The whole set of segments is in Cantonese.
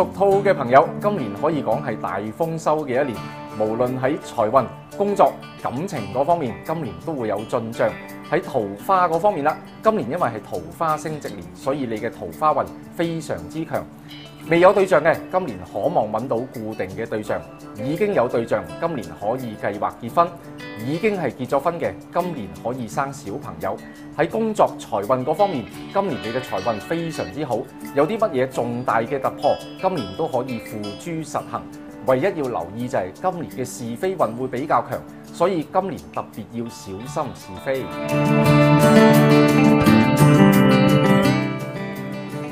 屬兔嘅朋友，今年可以講係大豐收嘅一年，無論喺財運、工作、感情嗰方面，今年都會有進帳。喺桃花嗰方面啦，今年因為係桃花星值年，所以你嘅桃花運非常之強。未有對象嘅，今年可望揾到固定嘅對象；已經有對象，今年可以計劃結婚；已經係結咗婚嘅，今年可以生小朋友。喺工作財運嗰方面，今年你嘅財運非常之好，有啲乜嘢重大嘅突破，今年都可以付諸實行。唯一要留意就係今年嘅是非運會比較強，所以今年特別要小心是非。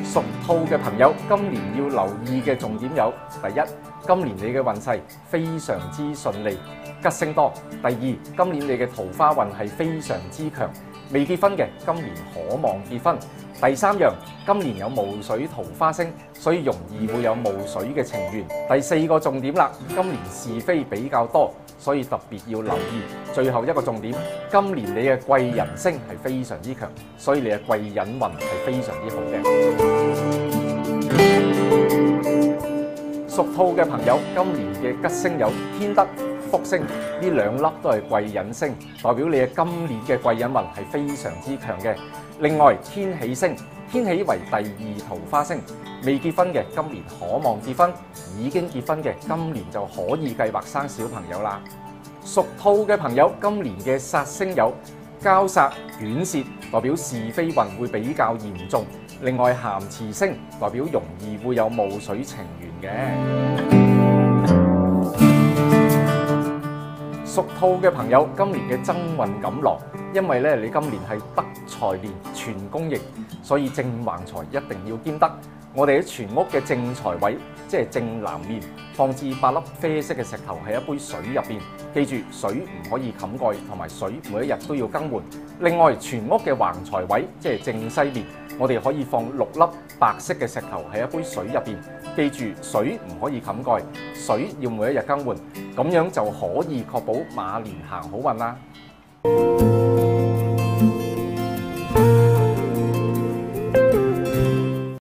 屬兔嘅朋友，今年要留意嘅重點有：第一，今年你嘅運勢非常之順利，吉星多；第二，今年你嘅桃花運係非常之強，未結婚嘅今年可望結婚；第三樣，今年有霧水桃花星，所以容易會有霧水嘅情緣。第四個重點啦，今年是非比較多，所以特別要留意。最後一個重點，今年你嘅貴人星係非常之強，所以你嘅貴人運係非常之好嘅。屬兔嘅朋友，今年嘅吉星有天德、福星，呢兩粒都係貴人星，代表你嘅今年嘅貴人運係非常之強嘅。另外，天喜星，天喜為第二桃花星，未結婚嘅今年可望結婚，已經結婚嘅今年就可以計劃生小朋友啦。屬兔嘅朋友，今年嘅煞星有交煞、卷舌，代表是非運會比較嚴重。另外，咸池星代表容易會有霧水情緣嘅。屬兔嘅朋友，今年嘅爭運錦囊，因為你今年係德財年全公刑，所以正橫財一定要兼得。我哋喺全屋嘅正財位，即係正南面，放置8粒啡色嘅石頭喺一杯水入邊。記住，水唔可以冚蓋，同埋水每一日都要更換。另外，全屋嘅橫財位，即係正西面，我哋可以放6粒白色嘅石頭喺一杯水入邊。記住，水唔可以冚蓋，水要每一日更換，咁樣就可以確保馬年行好運啦。